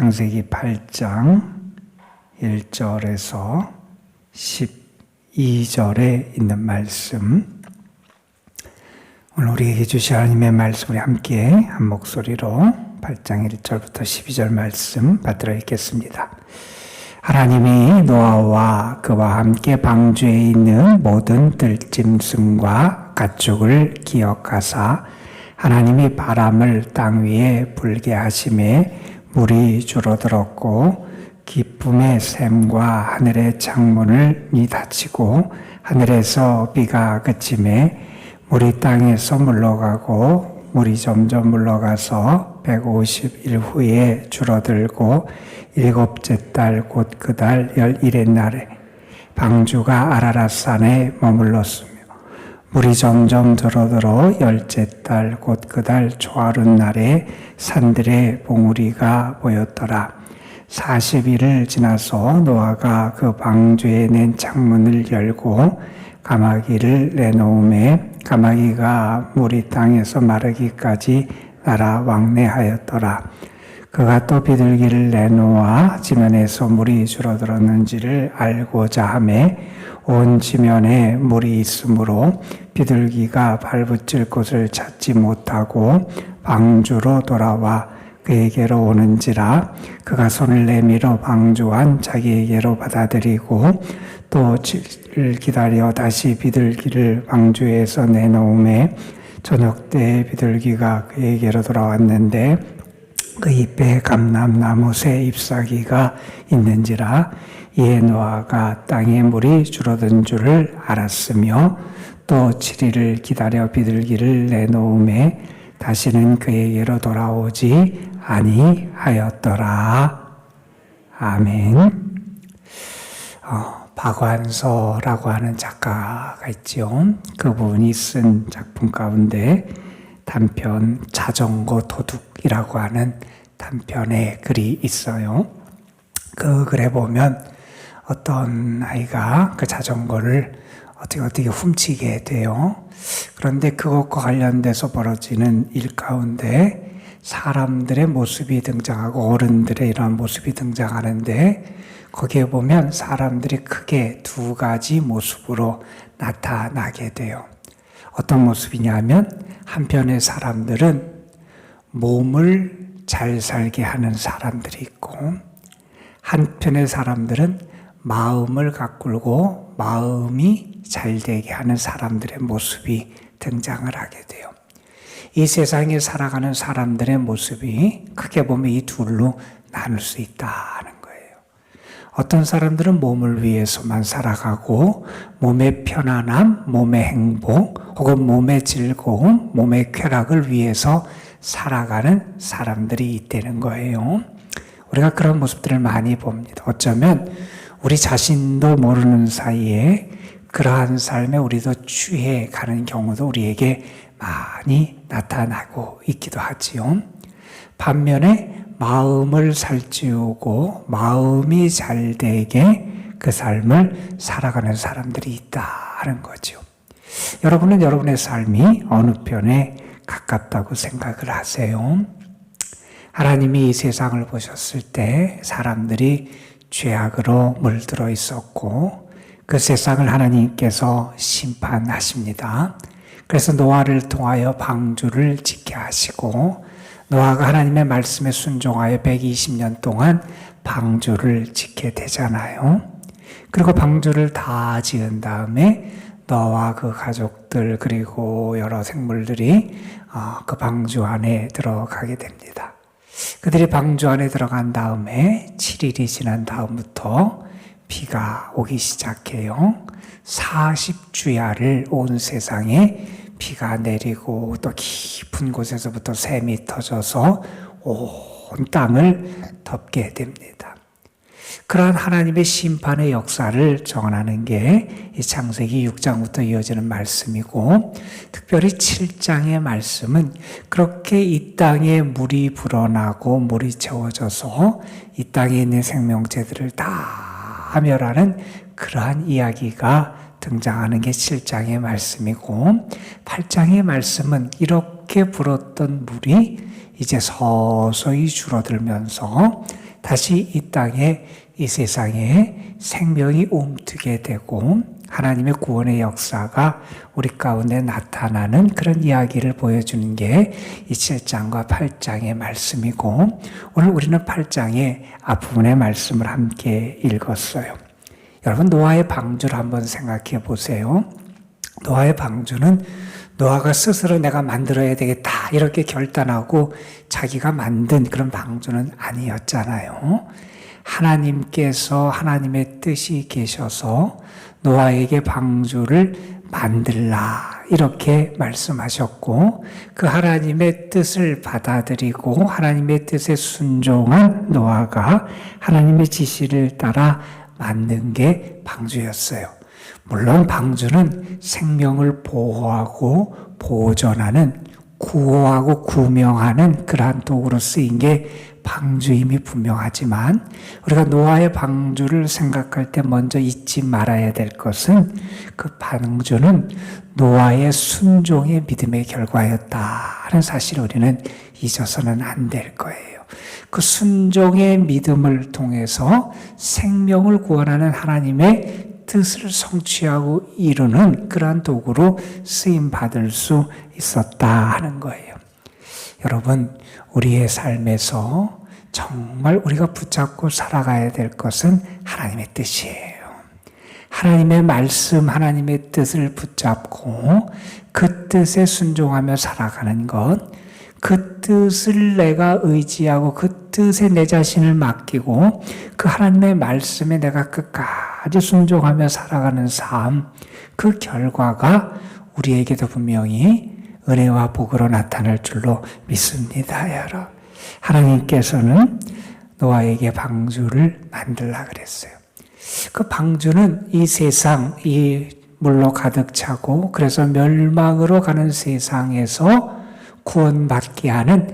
창세기 8장 1절에서 12절에 있는 말씀, 오늘 우리에게 주신 하나님의 말씀을 함께 한 목소리로 8장 1절부터 12절 말씀 받들어 읽겠습니다. 하나님이 노아와 그와 함께 방주에 있는 모든 들짐승과 가축을 기억하사 하나님이 바람을 땅 위에 불게 하심에 물이 줄어들었고 기쁨의 샘과 하늘의 창문을 닫히고 하늘에서 비가 그침에 물이 땅에서 물러가고 물이 점점 물러가서 150일 후에 줄어들고 일곱째 달 곧 그 달 11의 날에 방주가 아라랏산에 머물렀으며 물이 점점 줄어들어 열째 달 곧 그 달 초하룻 날에 산들의 봉우리가 보였더라. 40일을 지나서 노아가 그 방주에 낸 창문을 열고 가마귀를 내놓음에 가마귀가 물이 땅에서 마르기까지 날아 왕래하였더라. 그가 또 비둘기를 내놓아 지면에서 물이 줄어들었는지를 알고자 하매 온 지면에 물이 있으므로 비둘기가 발붙일 곳을 찾지 못하고 방주로 돌아와 그에게로 오는지라. 그가 손을 내밀어 방주 안 자기에게로 받아들이고 또 7일 기다려 다시 비둘기를 방주에서 내놓음에 저녁 때에 비둘기가 그에게로 돌아왔는데 그 잎에 감람나무 새 잎사귀가 있는지라. 이에 노아가 땅에 물이 줄어든 줄을 알았으며 또 7일을 기다려 비둘기를 내놓음에 다시는 그에게로 돌아오지 아니하였더라. 아멘. 박완서라고 하는 작가가 있죠. 그분이 쓴 작품 가운데 단편 자전거 도둑이라고 하는 단편의 글이 있어요. 그 글에 보면 어떤 아이가 그 자전거를 어떻게 훔치게 돼요. 그런데 그것과 관련돼서 벌어지는 일 가운데 사람들의 모습이 등장하고 어른들의 이러한 모습이 등장하는데 거기에 보면 사람들이 크게 두 가지 모습으로 나타나게 돼요. 어떤 모습이냐면 한편의 사람들은 몸을 잘 살게 하는 사람들이 있고 한편의 사람들은 마음을 가꾸고 마음이 잘 되게 하는 사람들의 모습이 등장을 하게 돼요. 이 세상에 살아가는 사람들의 모습이 크게 보면 이 둘로 나눌 수 있다는 거예요. 어떤 사람들은 몸을 위해서만 살아가고 몸의 편안함, 몸의 행복, 혹은 몸의 즐거움, 몸의 쾌락을 위해서 살아가는 사람들이 있다는 거예요. 우리가 그런 모습들을 많이 봅니다. 어쩌면 우리 자신도 모르는 사이에 그러한 삶에 우리도 취해 가는 경우도 우리에게 많이 나타나고 있기도 하지요. 반면에 마음을 살찌우고 마음이 잘 되게 그 삶을 살아가는 사람들이 있다는 거죠. 여러분은 여러분의 삶이 어느 편에 가깝다고 생각을 하세요? 하나님이 이 세상을 보셨을 때 사람들이 죄악으로 물들어 있었고 그 세상을 하나님께서 심판하십니다. 그래서 노아를 통하여 방주를 짓게 하시고 노아가 하나님의 말씀에 순종하여 120년 동안 방주를 짓게 되잖아요. 그리고 방주를 다 지은 다음에 노아와 그 가족들 그리고 여러 생물들이 그 방주 안에 들어가게 됩니다. 그들이 방주 안에 들어간 다음에 7일이 지난 다음부터 비가 오기 시작해요. 40주야를 온 세상에 비가 내리고 또 깊은 곳에서부터 샘이 터져서 온 땅을 덮게 됩니다. 그러한 하나님의 심판의 역사를 정언하는 게 이 창세기 6장부터 이어지는 말씀이고 특별히 7장의 말씀은 그렇게 이 땅에 물이 불어나고 물이 채워져서 이 땅에 있는 생명체들을 다 멸하는 그러한 이야기가 등장하는 게 7장의 말씀이고 8장의 말씀은 이렇게 불었던 물이 이제 서서히 줄어들면서 다시 이 땅에, 이 세상에 생명이 움트게 되고 하나님의 구원의 역사가 우리 가운데 나타나는 그런 이야기를 보여주는 게 이 7장과 8장의 말씀이고, 오늘 우리는 8장의 앞부분의 말씀을 함께 읽었어요. 여러분, 노아의 방주를 한번 생각해 보세요. 노아의 방주는 노아가 스스로 내가 만들어야 되겠다 이렇게 결단하고 자기가 만든 그런 방주는 아니었잖아요. 하나님께서 하나님의 뜻이 계셔서 노아에게 방주를 만들라 이렇게 말씀하셨고, 그 하나님의 뜻을 받아들이고 하나님의 뜻에 순종한 노아가 하나님의 지시를 따라 만든 게 방주였어요. 물론 방주는 생명을 보호하고 보존하는, 구호하고 구명하는 그러한 도구로 쓰인 게 방주임이 분명하지만, 우리가 노아의 방주를 생각할 때 먼저 잊지 말아야 될 것은 그 방주는 노아의 순종의 믿음의 결과였다 하는 사실을 우리는 잊어서는 안 될 거예요. 그 순종의 믿음을 통해서 생명을 구원하는 하나님의 뜻을 성취하고 이루는 그러한 도구로 쓰임받을 수 있었다 하는 거예요. 여러분, 우리의 삶에서 정말 우리가 붙잡고 살아가야 될 것은 하나님의 뜻이에요. 하나님의 말씀, 하나님의 뜻을 붙잡고 그 뜻에 순종하며 살아가는 것, 그 뜻을 내가 의지하고 그 뜻에 내 자신을 맡기고 그 하나님의 말씀에 내가 끝까지 순종하며 살아가는 삶, 그 결과가 우리에게도 분명히 은혜와 복으로 나타날 줄로 믿습니다, 여러분. 하나님께서는 노아에게 방주를 만들라 그랬어요. 그 방주는 이 세상, 이 물로 가득 차고 그래서 멸망으로 가는 세상에서 구원받게 하는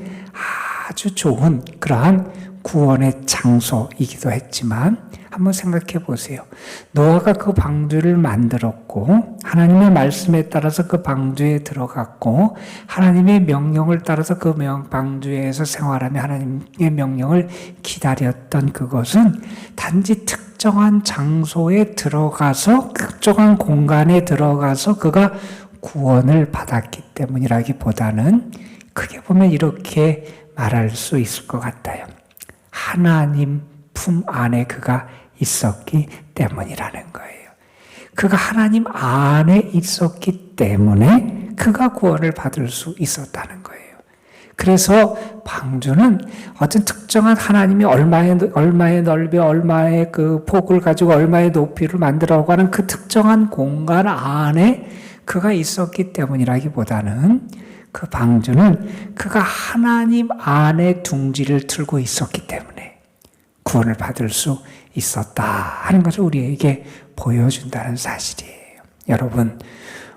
아주 좋은 그러한 구원의 장소이기도 했지만, 한번 생각해 보세요. 노아가 그 방주를 만들었고 하나님의 말씀에 따라서 그 방주에 들어갔고 하나님의 명령을 따라서 그 방주에서 생활하며 하나님의 명령을 기다렸던 그것은 단지 특정한 장소에 들어가서, 특정한 공간에 들어가서 그가 구원을 받았기 때문이라기보다는 크게 보면 이렇게 말할 수 있을 것 같아요. 하나님 품 안에 그가 있었기 때문이라는 거예요. 그가 하나님 안에 있었기 때문에 그가 구원을 받을 수 있었다는 거예요. 그래서 방주는 어떤 특정한 하나님이 얼마의 넓이, 얼마의 그 폭을 가지고 얼마의 높이를 만들어가고 하는 그 특정한 공간 안에 그가 있었기 때문이라기보다는 그 방주는 그가 하나님 안에 둥지를 틀고 있었기 때문에 구원을 받을 수 있었다 하는 것을 우리에게 보여준다는 사실이에요. 여러분,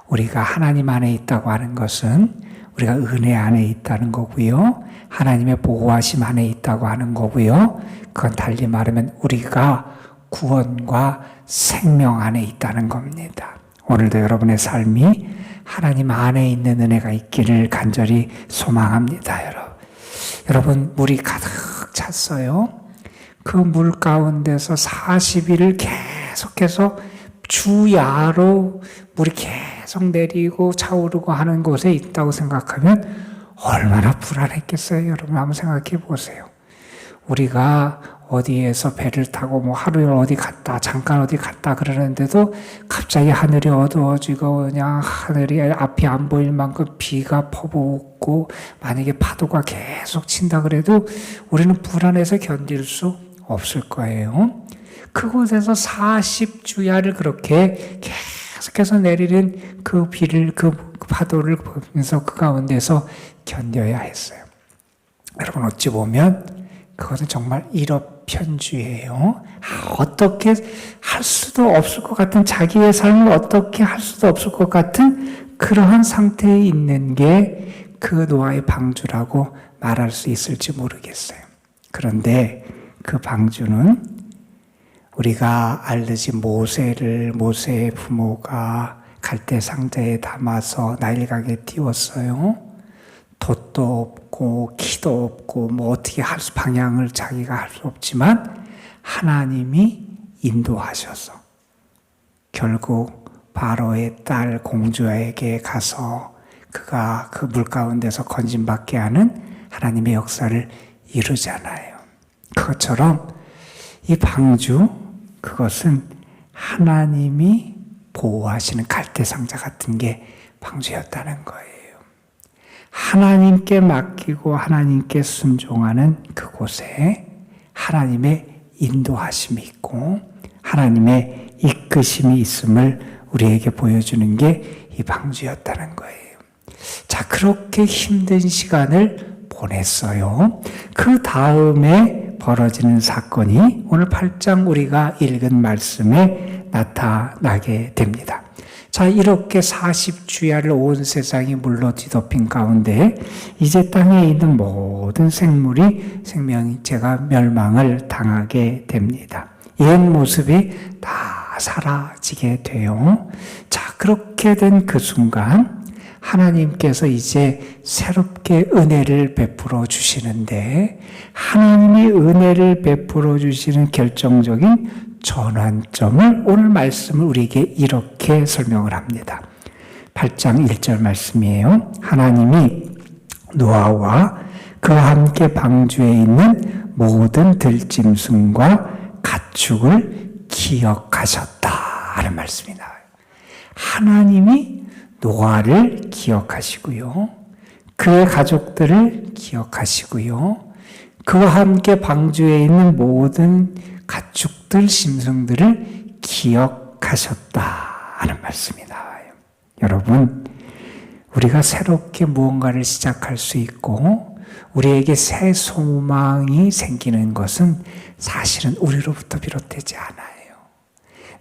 우리가 하나님 안에 있다고 하는 것은 우리가 은혜 안에 있다는 거고요. 하나님의 보호하심 안에 있다고 하는 거고요. 그건 달리 말하면 우리가 구원과 생명 안에 있다는 겁니다. 오늘도 여러분의 삶이 하나님 안에 있는 은혜가 있기를 간절히 소망합니다, 여러분. 여러분, 물이 가득 찼어요. 그 물 가운데서 40일을 계속해서 주야로 물이 계속 내리고 차오르고 하는 곳에 있다고 생각하면 얼마나 불안했겠어요, 여러분. 한번 생각해 보세요. 우리가 어디에서 배를 타고 뭐 하루에 어디 갔다, 잠깐 어디 갔다 그러는데도 갑자기 하늘이 어두워지고 그냥 하늘이 앞이 안 보일 만큼 비가 퍼붓고 만약에 파도가 계속 친다 그래도 우리는 불안해서 견딜 수 없을 거예요. 그곳에서 40주야를 그렇게 계속해서 내리는 그 비를, 그 파도를 보면서 그 가운데서 견뎌야 했어요. 여러분, 어찌 보면 그것은 정말 일업편주예요. 어떻게 할 수도 없을 것 같은, 자기의 삶을 어떻게 할 수도 없을 것 같은 그러한 상태에 있는 게 그 노아의 방주라고 말할 수 있을지 모르겠어요. 그런데 그 방주는 우리가 알듯이 모세의 부모가 갈대 상자에 담아서 나일강에 띄웠어요. 돛도 없고 없고 키도 없고 뭐 어떻게 할 수, 방향을 자기가 할 수 없지만 하나님이 인도하셔서 결국 바로의 딸 공주에게 가서 그가 그 물 가운데서 건짐받게 하는 하나님의 역사를 이루잖아요. 그것처럼 이 방주, 그것은 하나님이 보호하시는 갈대상자 같은 게 방주였다는 거예요. 하나님께 맡기고 하나님께 순종하는 그곳에 하나님의 인도하심이 있고 하나님의 이끄심이 있음을 우리에게 보여주는 게 이 방주였다는 거예요. 자, 그렇게 힘든 시간을 보냈어요. 그 다음에 벌어지는 사건이 오늘 8장 우리가 읽은 말씀에 나타나게 됩니다. 자, 이렇게 40주야를 온 세상이 물로 뒤덮인 가운데 이제 땅에 있는 모든 생명체가 멸망을 당하게 됩니다. 옛 모습이 다 사라지게 돼요. 자, 그렇게 된 그 순간 하나님께서 이제 새롭게 은혜를 베풀어 주시는데 하나님이 은혜를 베풀어 주시는 결정적인 전환점을 오늘 말씀을 우리에게 이렇게 설명을 합니다. 8장 1절 말씀이에요. 하나님이 노아와 그와 함께 방주에 있는 모든 들짐승과 가축을 기억하셨다 하는 말씀이 나와요. 하나님이 노아를 기억하시고요. 그의 가족들을 기억하시고요. 그와 함께 방주에 있는 모든 가축들, 짐승들을 기억하셨다 하는 말씀이 나와요. 여러분, 우리가 새롭게 무언가를 시작할 수 있고 우리에게 새 소망이 생기는 것은 사실은 우리로부터 비롯되지 않아요.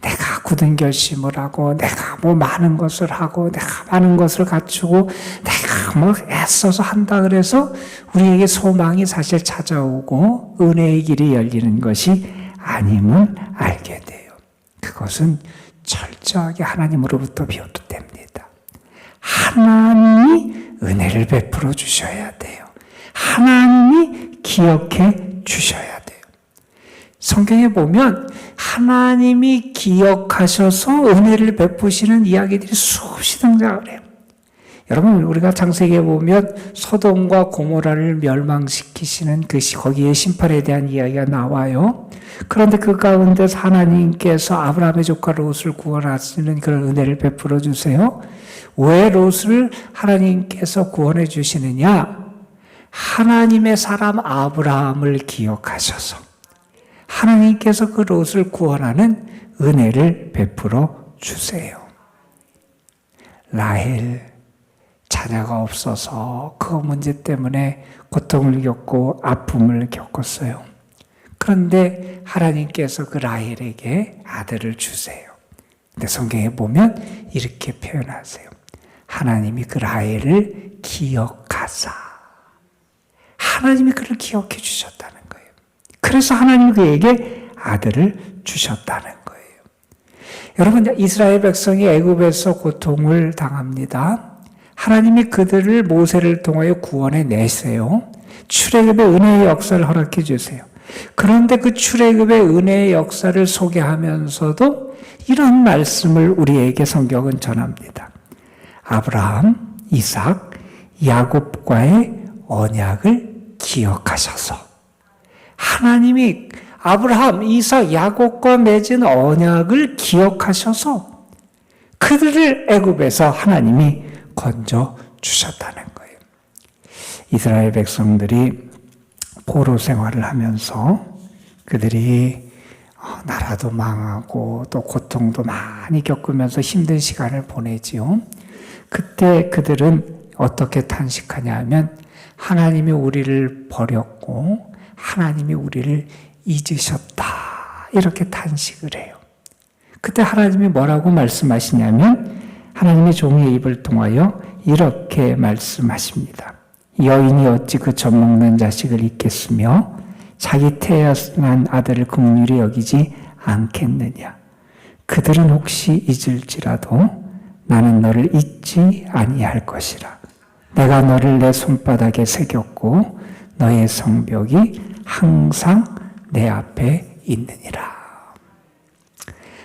내가 굳은 결심을 하고 내가 뭐 많은 것을 하고 내가 많은 것을 갖추고 내가 뭐 애써서 한다 그래서 우리에게 소망이 사실 찾아오고 은혜의 길이 열리는 것이 아님을 알게 돼요. 그것은 철저하게 하나님으로부터 비롯됩니다. 하나님이 은혜를 베풀어 주셔야 돼요. 하나님이 기억해 주셔야 돼요. 성경에 보면 하나님이 기억하셔서 은혜를 베푸시는 이야기들이 수없이 등장을 해요. 여러분, 우리가 창세기에 보면 소돔과 고모라를 멸망시키시는 거기에 심판에 대한 이야기가 나와요. 그런데 그 가운데서 하나님께서 아브라함의 조카 롯을 구원하시는 그런 은혜를 베풀어 주세요. 왜 롯을 하나님께서 구원해 주시느냐? 하나님의 사람 아브라함을 기억하셔서 하나님께서 그 롯을 구원하는 은혜를 베풀어 주세요. 라헬, 자녀가 없어서 그 문제 때문에 고통을 겪고 아픔을 겪었어요. 그런데 하나님께서 그 라헬에게 아들을 주세요. 근데 성경에 보면 이렇게 표현하세요. 하나님이 그 라헬을 기억하사. 하나님이 그를 기억해 주셨다는 거예요. 그래서 하나님이 그에게 아들을 주셨다는 거예요. 여러분, 이스라엘 백성이 애굽에서 고통을 당합니다. 하나님이 그들을 모세를 통하여 구원해 내세요. 출애굽의 은혜의 역사를 허락해 주세요. 그런데 그 출애굽의 은혜의 역사를 소개하면서도 이런 말씀을 우리에게 성경은 전합니다. 아브라함, 이삭, 야곱과의 언약을 기억하셔서 하나님이 아브라함, 이삭, 야곱과 맺은 언약을 기억하셔서 그들을 애굽에서 하나님이 건져 주셨다는 거예요. 이스라엘 백성들이 포로 생활을 하면서 그들이 나라도 망하고 또 고통도 많이 겪으면서 힘든 시간을 보내지요. 그때 그들은 어떻게 탄식하냐 하면 하나님이 우리를 버렸고 하나님이 우리를 잊으셨다 이렇게 탄식을 해요. 그때 하나님이 뭐라고 말씀하시냐면 하나님의 종의 입을 통하여 이렇게 말씀하십니다. 여인이 어찌 그 젖먹는 자식을 잊겠으며 자기 태어난 아들을 긍휼히 여기지 않겠느냐. 그들은 혹시 잊을지라도 나는 너를 잊지 아니할 것이라. 내가 너를 내 손바닥에 새겼고 너의 성벽이 항상 내 앞에 있느니라.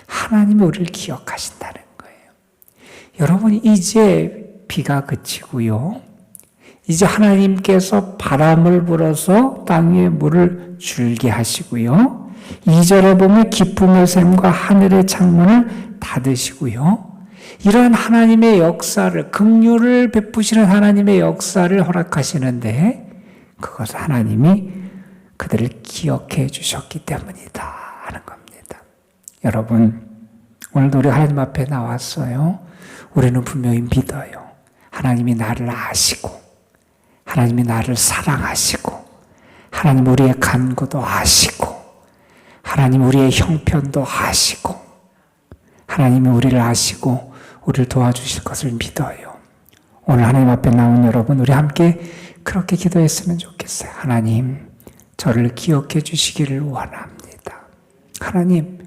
하나님이 우리를 기억하신다는 거예요. 여러분, 이제 비가 그치고요. 이제 하나님께서 바람을 불어서 땅 위에 물을 줄게 하시고요. 2절에 보면 기쁨의 샘과 하늘의 창문을 닫으시고요. 이러한 하나님의 역사를, 긍휼을 베푸시는 하나님의 역사를 허락하시는데 그것을 하나님이 그들을 기억해 주셨기 때문이다 하는 겁니다. 여러분, 오늘도 우리 하나님 앞에 나왔어요. 우리는 분명히 믿어요. 하나님이 나를 아시고 하나님이 나를 사랑하시고 하나님 우리의 간구도 아시고 하나님 우리의 형편도 아시고 하나님이 우리를 아시고 우리를 도와주실 것을 믿어요. 오늘 하나님 앞에 나온 여러분, 우리 함께 그렇게 기도했으면 좋겠어요. 하나님, 저를 기억해 주시기를 원합니다. 하나님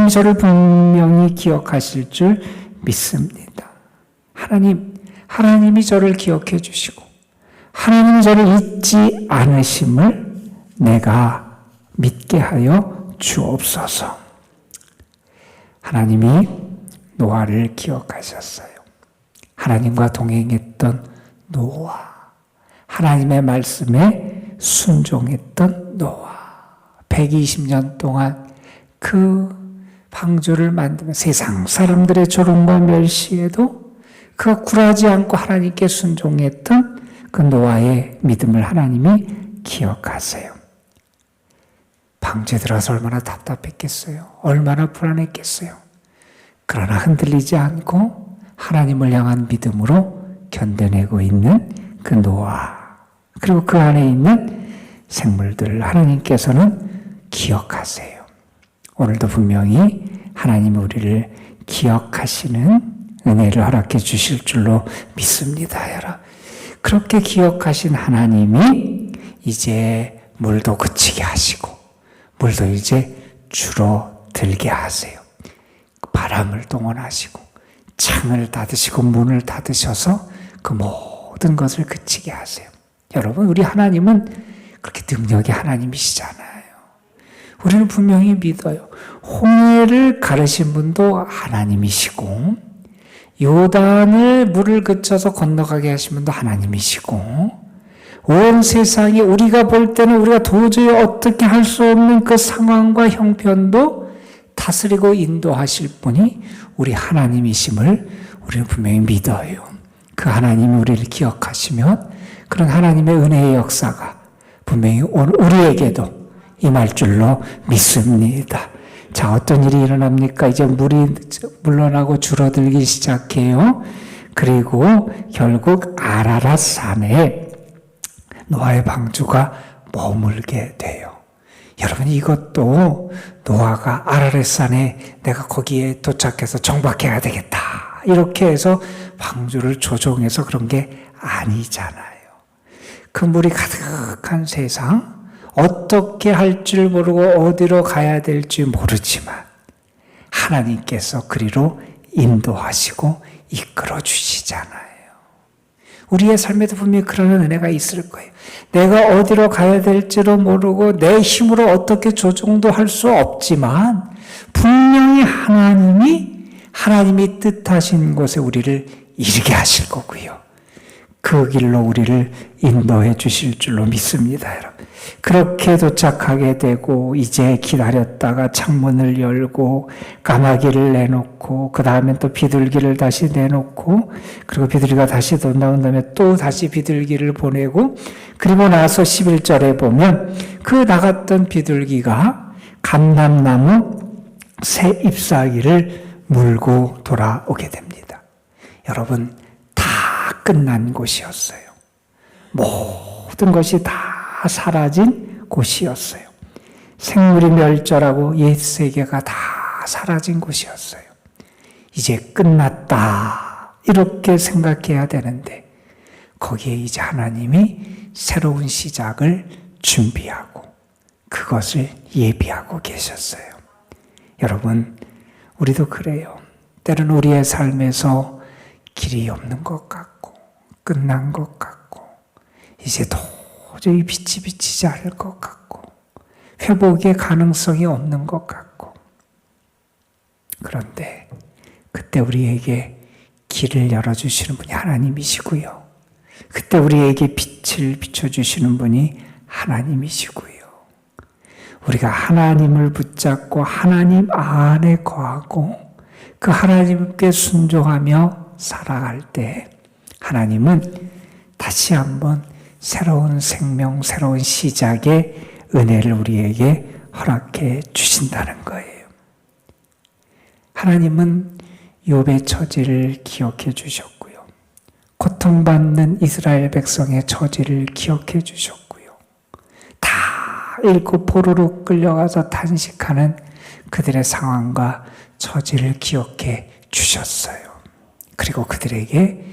저를 분명히 기억하실 줄 믿습니다. 하나님이 저를 기억해 주시고 하나님이 저를 잊지 않으심을 내가 믿게 하여 주옵소서. 하나님이 노아를 기억하셨어요. 하나님과 동행했던 노아, 하나님의 말씀에 순종했던 노아, 120년 동안 그 방주를 만들며 세상 사람들의 조롱과 멸시에도 그가 굴하지 않고 하나님께 순종했던 그 노아의 믿음을 하나님이 기억하세요. 방주에 들어가서 얼마나 답답했겠어요. 얼마나 불안했겠어요. 그러나 흔들리지 않고 하나님을 향한 믿음으로 견뎌내고 있는 그 노아, 그리고 그 안에 있는 생물들을 하나님께서는 기억하세요. 오늘도 분명히 하나님이 우리를 기억하시는 은혜를 허락해 주실 줄로 믿습니다. 여러분, 그렇게 기억하신 하나님이 이제 물도 그치게 하시고 물도 이제 줄어들게 하세요. 바람을 동원하시고 창을 닫으시고 문을 닫으셔서 그 모든 것을 그치게 하세요. 여러분, 우리 하나님은 그렇게 능력의 하나님이시잖아요. 우리는 분명히 믿어요. 홍해를 가르신 분도 하나님이시고 요단을 물을 그쳐서 건너가게 하신 분도 하나님이시고 온 세상에 우리가 볼 때는 우리가 도저히 어떻게 할 수 없는 그 상황과 형편도 다스리고 인도하실 분이 우리 하나님이심을 우리는 분명히 믿어요. 그 하나님이 우리를 기억하시면 그런 하나님의 은혜의 역사가 분명히 우리에게도 임할 줄로 믿습니다. 자, 어떤 일이 일어납니까? 이제 물이 물러나고 줄어들기 시작해요. 그리고 결국 아라랏 산에 노아의 방주가 머물게 돼요. 여러분, 이것도 노아가 아라랏 산에 내가 거기에 도착해서 정박해야 되겠다 이렇게 해서 방주를 조종해서 그런 게 아니잖아요. 그 물이 가득한 세상, 어떻게 할 줄 모르고 어디로 가야 될지 모르지만 하나님께서 그리로 인도하시고 이끌어 주시잖아요. 우리의 삶에도 분명히 그런 은혜가 있을 거예요. 내가 어디로 가야 될지도 모르고 내 힘으로 어떻게 조종도 할 수 없지만 분명히 하나님이 뜻하신 곳에 우리를 이르게 하실 거고요. 그 길로 우리를 인도해 주실 줄로 믿습니다, 여러분. 그렇게 도착하게 되고 이제 기다렸다가 창문을 열고 까마귀를 내놓고 그 다음에 또 비둘기를 다시 내놓고 그리고 비둘기가 다시 또 나온 다음에 또 다시 비둘기를 보내고 그리고 나서 11절에 보면 그 나갔던 비둘기가 감람나무 새 잎사귀를 물고 돌아오게 됩니다. 여러분, 다 끝난 곳이었어요. 모든 것이 다 사라진 곳이었어요. 생물이 멸절하고 옛 세계가 다 사라진 곳이었어요. 이제 끝났다 이렇게 생각해야 되는데 거기에 이제 하나님이 새로운 시작을 준비하고 그것을 예비하고 계셨어요. 여러분, 우리도 그래요. 때로는 우리의 삶에서 길이 없는 것 같고 끝난 것 같고 이제 도저히 빛이 비치지 않을 것 같고 회복의 가능성이 없는 것 같고 그런데 그때 우리에게 길을 열어주시는 분이 하나님이시고요. 그때 우리에게 빛을 비춰주시는 분이 하나님이시고요. 우리가 하나님을 붙잡고 하나님 안에 거하고 그 하나님께 순종하며 살아갈 때 하나님은 다시 한번 새로운 생명, 새로운 시작의 은혜를 우리에게 허락해 주신다는 거예요. 하나님은 욥의 처지를 기억해 주셨고요. 고통받는 이스라엘 백성의 처지를 기억해 주셨고요. 다 잃고 포로로 끌려가서 탄식하는 그들의 상황과 처지를 기억해 주셨어요. 그리고 그들에게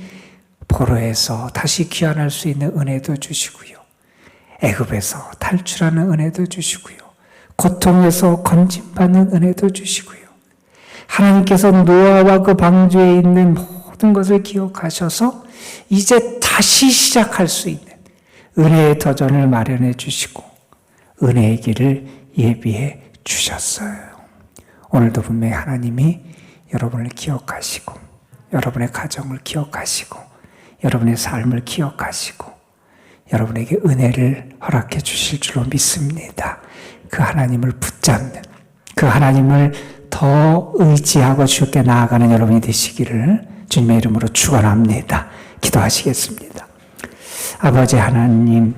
포로에서 다시 귀환할 수 있는 은혜도 주시고요. 애굽에서 탈출하는 은혜도 주시고요. 고통에서 건짐받는 은혜도 주시고요. 하나님께서 노아와 그 방주에 있는 모든 것을 기억하셔서 이제 다시 시작할 수 있는 은혜의 터전을 마련해 주시고 은혜의 길을 예비해 주셨어요. 오늘도 분명히 하나님이 여러분을 기억하시고 여러분의 가정을 기억하시고 여러분의 삶을 기억하시고 여러분에게 은혜를 허락해 주실 줄로 믿습니다. 그 하나님을 붙잡는 그 하나님을 더 의지하고 주께 나아가는 여러분이 되시기를 주님의 이름으로 축원합니다. 기도하시겠습니다. 아버지 하나님,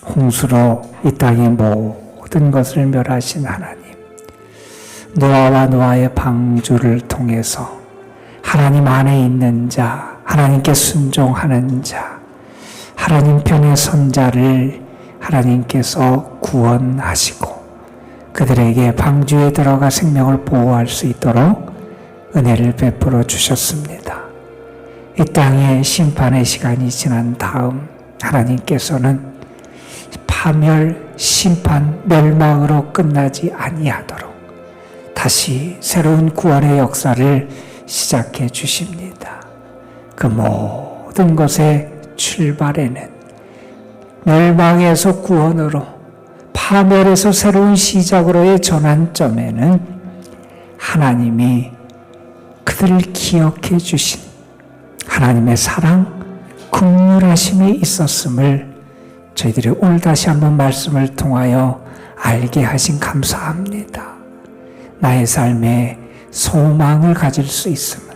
홍수로 이 땅의 모든 것을 멸하신 하나님, 노아와 노아의 방주를 통해서 하나님 안에 있는 자, 하나님께 순종하는 자, 하나님 편에 선 자를 하나님께서 구원하시고 그들에게 방주에 들어가 생명을 보호할 수 있도록 은혜를 베풀어 주셨습니다. 이 땅의 심판의 시간이 지난 다음 하나님께서는 파멸, 심판, 멸망으로 끝나지 아니하도록 다시 새로운 구원의 역사를 시작해 주십니다. 그 모든 것의 출발에는 멸망에서 구원으로 파멸에서 새로운 시작으로의 전환점에는 하나님이 그들을 기억해 주신 하나님의 사랑, 긍휼하심이 있었음을 저희들이 오늘 다시 한번 말씀을 통하여 알게 하신 감사합니다. 나의 삶에 소망을 가질 수 있음은,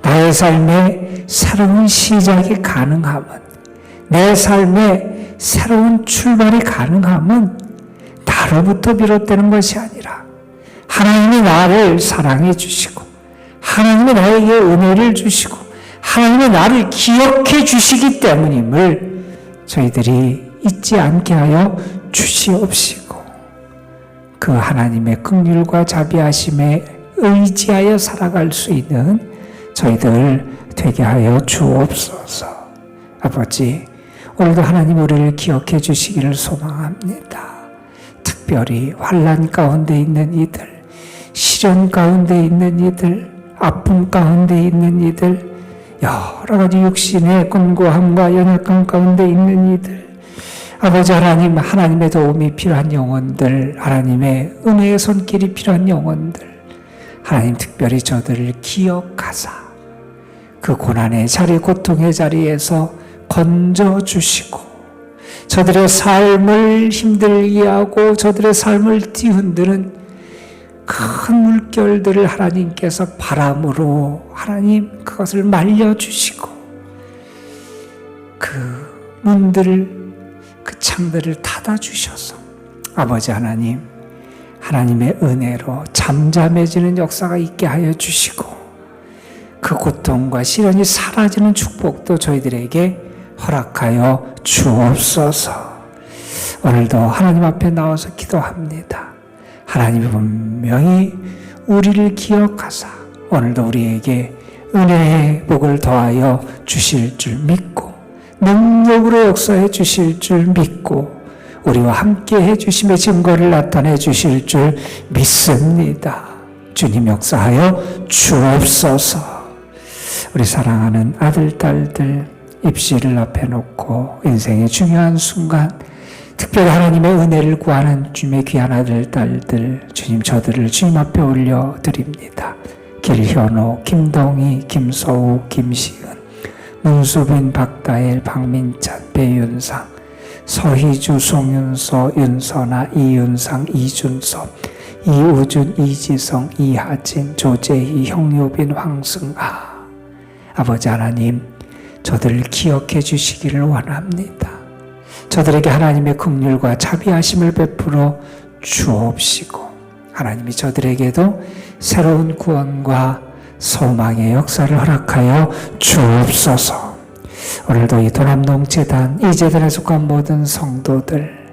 나의 삶에 새로운 시작이 가능함은, 내 삶에 새로운 출발이 가능함은 나로부터 비롯되는 것이 아니라 하나님이 나를 사랑해 주시고 하나님이 나에게 은혜를 주시고 하나님이 나를 기억해 주시기 때문임을 저희들이 잊지 않게 하여 주시옵시고 그 하나님의 긍휼과 자비하심에 의지하여 살아갈 수 있는 저희들 되게 하여 주옵소서. 아버지, 오늘도 하나님 우리를 기억해 주시기를 소망합니다. 특별히 환난 가운데 있는 이들, 시련 가운데 있는 이들, 아픔 가운데 있는 이들, 여러 가지 육신의 곤고함과 연약함 가운데 있는 이들, 아버지 하나님, 하나님의 도움이 필요한 영혼들, 하나님의 은혜의 손길이 필요한 영혼들, 하나님 특별히 저들을 기억하사 그 고난의 자리, 고통의 자리에서 건져주시고 저들의 삶을 힘들게 하고 저들의 삶을 뒤흔드는 큰 물결들을 하나님께서 바람으로 하나님 그것을 말려주시고 그 문들을 그 창들을 닫아주셔서 아버지 하나님, 하나님의 은혜로 잠잠해지는 역사가 있게 하여 주시고 그 고통과 시련이 사라지는 축복도 저희들에게 허락하여 주옵소서. 오늘도 하나님 앞에 나와서 기도합니다. 하나님이 분명히 우리를 기억하사 오늘도 우리에게 은혜의 복을 더하여 주실 줄 믿고 능력으로 역사해 주실 줄 믿고 우리와 함께 해주심의 증거를 나타내 주실 줄 믿습니다. 주님 역사하여 주옵소서. 우리 사랑하는 아들, 딸들, 입시를 앞에 놓고 인생의 중요한 순간 특별히 하나님의 은혜를 구하는 주님의 귀한 아들, 딸들, 주님 저들을 주님 앞에 올려드립니다. 길현호, 김동희, 김소우, 김시은, 문수빈, 박다일, 박민찬, 배윤상, 서희주, 송윤서, 윤선아, 이윤상, 이준섭, 이우준, 이지성, 이하진, 조재희, 형유빈, 황승아. 아버지 하나님, 저들을 기억해 주시기를 원합니다. 저들에게 하나님의 긍휼과 자비하심을 베풀어 주옵시고 하나님이 저들에게도 새로운 구원과 소망의 역사를 허락하여 주옵소서. 오늘도 이 도남동재단, 이 재단에 속한 모든 성도들,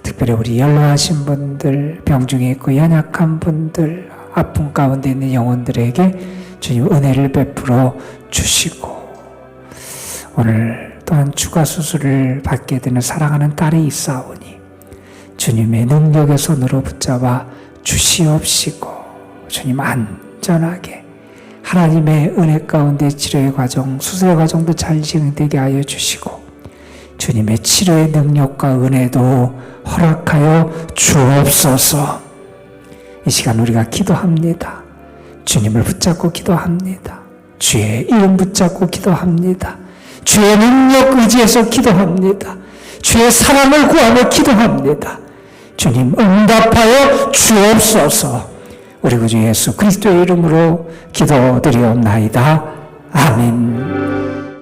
특별히 우리 연로하신 분들, 병중에 있고 연약한 분들, 아픔 가운데 있는 영혼들에게 주님 은혜를 베풀어 주시고 오늘 또한 추가 수술을 받게 되는 사랑하는 딸이 있사오니 주님의 능력의 손으로 붙잡아 주시옵시고 주님 안전하게 하나님의 은혜 가운데 치료의 과정, 수술의 과정도 잘 진행되게 하여 주시고 주님의 치료의 능력과 은혜도 허락하여 주옵소서. 이 시간 우리가 기도합니다. 주님을 붙잡고 기도합니다. 주의 이름 붙잡고 기도합니다. 주의 능력 의지해서 기도합니다. 주의 사랑을 구하며 기도합니다. 주님 응답하여 주옵소서. 우리 구주 예수 그리스도의 이름으로 기도드리옵나이다. 아멘.